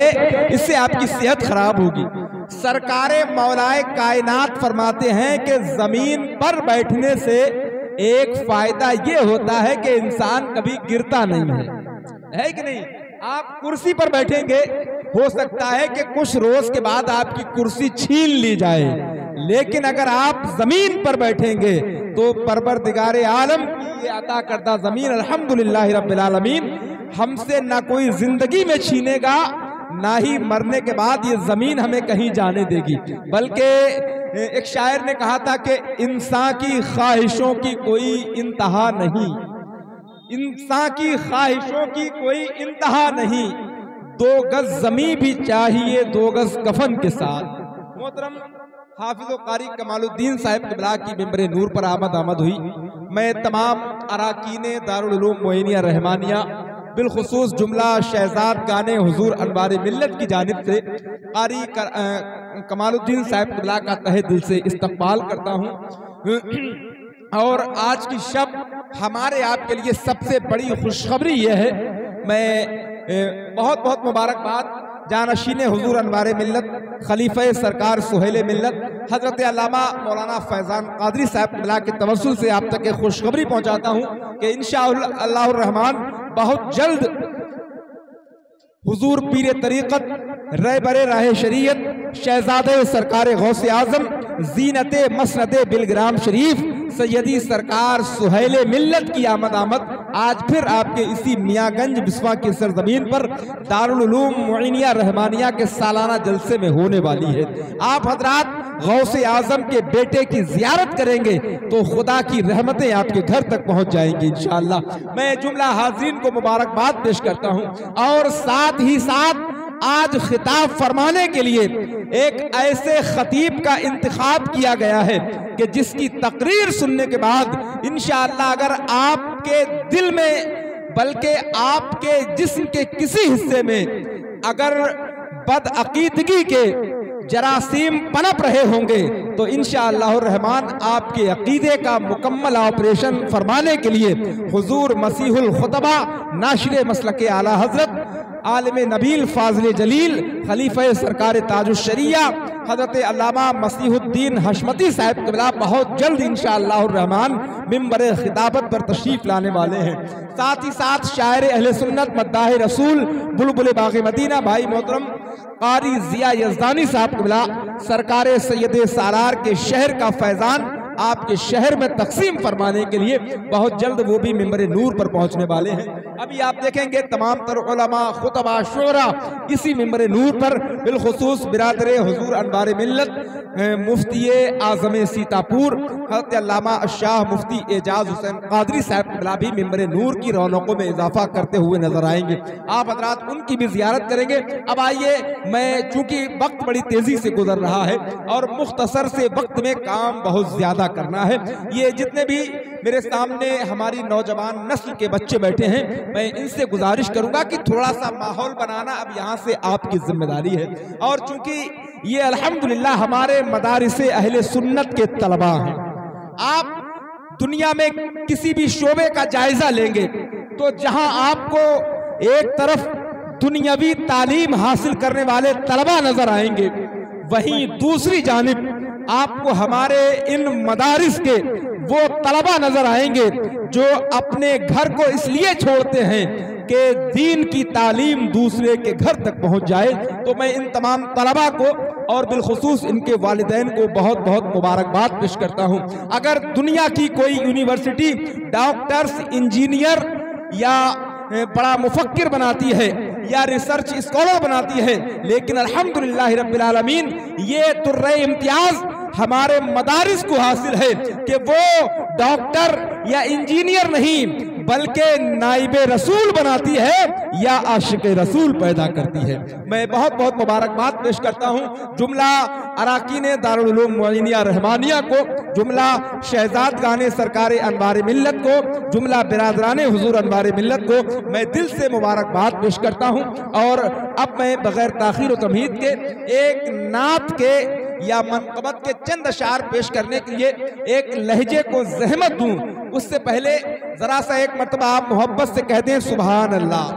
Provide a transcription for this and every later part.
इससे आपकी सेहत खराब होगी। सरकारे मौलाए कायनात फरमाते हैं कि जमीन पर बैठने से एक फायदा ये होता है कि इंसान कभी गिरता नहीं है कि नहीं। आप कुर्सी पर बैठेंगे, हो सकता है कि कुछ रोज के बाद आपकी कुर्सी छीन ली जाए, लेकिन अगर आप जमीन पर बैठेंगे तो परवरदिगारे आलम की ये अता करदा जमीन अल्हम्दुलिल्लाह रब्बिल आलमीन हमसे ना कोई जिंदगी में छीनेगा, ना ही मरने के बाद ये जमीन हमें कहीं जाने देगी। बल्कि एक शायर ने कहा था कि इंसान की ख्वाहिशों की कोई इंतहा नहीं, इंसान की ख्वाहिशों की कोई इंतहा नहीं, 2 गज जमीन भी चाहिए 2 गज कफन के साथ। मोहतरम हाफिज़ कारी कमालुद्दीन साहब क़िबला की मिंबर नूर पर आमद हुई। मैं तमाम अराकीने दारुल उलूम मोइनिया रहमानिया बिलखुसूस जुमला शहजाद गाने हुजूर अनवार मिल्लत की जानिब से कारी कमालुद्दीन साहब क़िबला का तहे दिल से इस्तक़बाल करता हूँ। और आज की शब हमारे आपके लिए सबसे बड़ी खुशखबरी यह है, मैं बहुत बहुत मुबारकबाद जानशीन हुजूर अनवार मिल्लत खलीफे सरकार सुहेल मिल्लत हजरत अल्लामा मौलाना फैज़ान क़ादरी साहब क़िबला के तवस्सुल से आप तक एक खुशखबरी पहुँचाता हूँ कि इंशाअल्लाह रहमान बहुत जल्द हुजूर पीर तरीक़त रहबरे राह शरीयत शहजादे सरकार गौसे आज़म जीनते मसनदे बिलग्राम शरीफ सैयदी सरकार सुहेल मिल्लत की आमद आज फिर आपके इसी मियाँगंज बिस्वा की सरजमीन पर दारुल उलूम मोइनिया रहमानिया के सालाना जलसे में होने वाली है। आप हजरात गौसे आजम के बेटे की जियारत करेंगे तो खुदा की रहमतें आपके घर तक पहुंच जाएंगी इंशाअल्लाह। मैं जुमला हाज़रीन को मुबारकबाद पेश करता हूं और साथ ही साथ आज खिताब फरमाने के लिए एक ऐसे खतीब का इंतखाब किया गया है कि जिसकी तकरीर सुनने के बाद इंशाअल्लाह अगर आपके दिल में बल्कि आपके जिस्म के किसी हिस्से में अगर बदअकीदगी के जरासीम पनप रहे होंगे तो इंशाअल्लाह रहमान आपके अकीदे का मुकम्मल ऑपरेशन फरमाने के लिए हुजूर मसीहुल खुतबा नाशिर मसलके आला हजरत आलिम नबील फाज़िल जलील खलीफे सरकार ताजुश शरिया हजरत अल्लामा मसीहुद्दीन हशमती साहब क़िबला बहुत जल्द इंशाअल्लाह रहमान मिंबर खिताबत पर तशरीफ लाने वाले हैं। साथ ही साथ शायर अहले सुन्नत मद्दाह रसूल बुलबुल बाग़ मदीना भाई मोहतरम कारी जिया यज़दानी साहब क़िबला सरकार सैयद सारार के शहर का फैज़ान आपके शहर में तकसीम फरमाने के लिए बहुत जल्द वो भी मिंबर नूर पर पहुंचने वाले हैं। अभी आप देखेंगे तमाम तर उलमा खुतबा शुरा इसी मिंबर नूर पर बिलखुसूस बिरादरे हुजूर अनवार मिल्लत मुफ्ती आज़म सीतापुर हज़रत अल्लामा शाह मुफ्ती एजाज हुसैन क़ादरी साहब क़िबला भी मिंबर नूर की रौनकों में इजाफा करते हुए नजर आएंगे। आप हज़रात उनकी भी ज़ियारत करेंगे। अब आइए, मैं चूँकि वक्त बड़ी तेज़ी से गुजर रहा है और मुख्तसर से वक्त में काम बहुत ज़्यादा करना है, ये जितने भी मेरे सामने हमारी नौजवान नस्ल के बच्चे बैठे हैं मैं इनसे गुजारिश करूंगा कि थोड़ा सा माहौल बनाना अब यहाँ से आपकी जिम्मेदारी है। और चूंकि ये अल्हम्दुलिल्लाह हमारे मदारिसे अहले सुन्नत के तलबा हैं, आप दुनिया में किसी भी शोबे का जायजा लेंगे तो जहां आपको एक तरफ दुनियावी तालीम हासिल करने वाले तलबा नजर आएंगे, वहीं दूसरी जानिब आपको हमारे इन मदारिस के वो तलबा नजर आएंगे जो अपने घर को इसलिए छोड़ते हैं कि दीन की तालीम दूसरे के घर तक पहुंच जाए। तो मैं इन तमाम तलबा को और बिलखुसूस इनके वालिदैन को बहुत बहुत मुबारकबाद पेश करता हूं। अगर दुनिया की कोई यूनिवर्सिटी डॉक्टर्स, इंजीनियर या बड़ा मुफक्किर बनाती है या रिसर्च स्कॉलर बनाती है, लेकिन अल्हम्दुलिल्लाह रब्बिल आलमीन ये तुर्रे इम्तियाज हमारे मदारिस को हासिल है कि वो डॉक्टर या इंजीनियर नहीं बल्कि नाइबे रसूल बनाती है या आशिक रसूल पैदा करती है। मैं बहुत बहुत मुबारकबाद पेश करता हूँ जुमला अराकीने दारुल उलूम मोइनिया रहमानिया को, जुमला शहजाद गाने सरकार अनवार मिल्लत को, जुमला बिरादराने हुजूर अनवार मिल्लत को मैं दिल से मुबारकबाद पेश करता हूँ। और अब मैं बगैर ताखीर व तमहीद के एक नात के या मनक़बत के चंद अशार पेश करने के लिए एक लहजे को ज़हमत दूं, उससे पहले जरा सा एक मरतबा आप मोहब्बत से कहते हैं सुभान अल्लाह।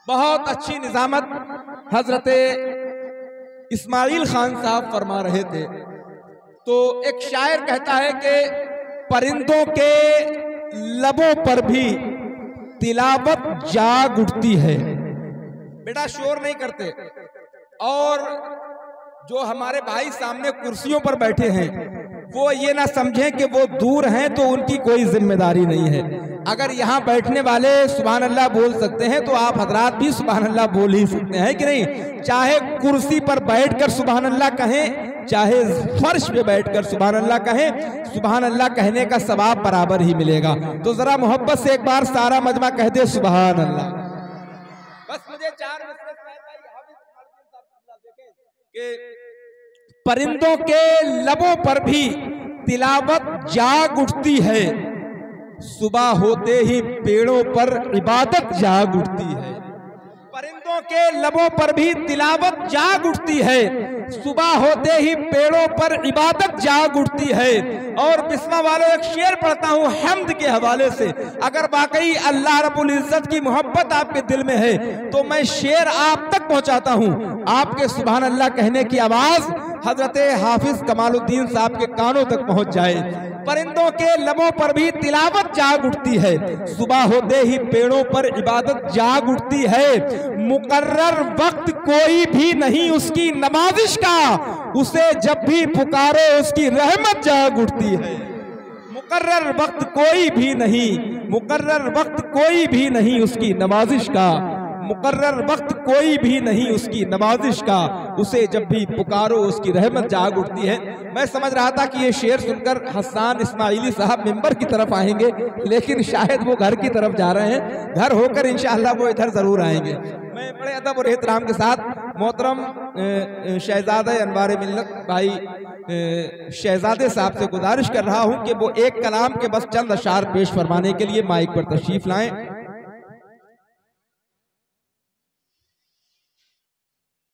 बहुत अच्छी निजामत हजरत इस्माइल खान साहब फरमा रहे थे। तो एक शायर कहता है कि परिंदों के लबों पर भी तिलावत जाग उठती है। बेटा शोर नहीं करते। और जो हमारे भाई सामने कुर्सियों पर बैठे हैं वो ये ना समझें कि वो दूर हैं तो उनकी कोई जिम्मेदारी नहीं है। अगर यहाँ बैठने वाले सुभान अल्लाह बोल सकते हैं तो आप हजरात भी सुभान अल्लाह बोल ही सकते हैं कि नहीं। चाहे कुर्सी पर बैठकर सुभान अल्लाह कहें, चाहे फर्श पे बैठकर सुभान अल्लाह कहें, सुभान अल्लाह कहने का सवाब बराबर ही मिलेगा। तो जरा मोहब्बत से एक बार सारा मजमा कह दे सुभान अल्लाह। बस मुझे 4 कि परिंदों के लबों पर भी तिलावत जाग उठती है, सुबह होते ही पेड़ों पर इबादत जाग उठती है। परिंदों के लबों पर भी तिलावत जाग उठती है, सुबह होते ही पेड़ों पर इबादत जाग उठती है। और बिस्मा वालों एक शेर पढ़ता हूँ हम्द के हवाले से। अगर वाकई अल्लाह रब्बुल इज्जत की मोहब्बत आपके दिल में है तो मैं शेर आप तक पहुँचाता हूँ। आपके सुभान अल्लाह कहने की आवाज हजरत हाफिज कमालुद्दीन साहब के कानों तक पहुँच जाए। परिंदों के लबों पर भी तिलावत जाग उठती है, सुबह होते ही पेड़ों पर इबादत जाग उठती है। मुकर्रर वक्त कोई भी नहीं उसकी नमाजिश का, उसे जब भी पुकारो उसकी रहमत जाग उठती है। मुकर्रर वक्त कोई भी नहीं, मुकर्रर वक्त कोई भी नहीं उसकी नवाजिश का, मुकर्रर वक्त कोई भी नहीं उसकी नवाजिश का, उसे जब भी पुकारो उसकी रहमत जाग उठती है। मैं समझ रहा था कि ये शेर सुनकर हसन इस्माइली साहब मिंबर की तरफ आएंगे, लेकिन शायद वो घर की तरफ जा रहे हैं। घर होकर इंशाअल्लाह वो इधर जरूर आएंगे। मैं बड़े अदब और एहतराम के साथ मोहतरम शहजादे अनवार मिल्लत भाई शहजादे साहब से गुजारिश कर रहा हूँ कि वो एक कलाम के बस चंद अशार पेश फरमाने के लिए माइक पर तशरीफ लाएं।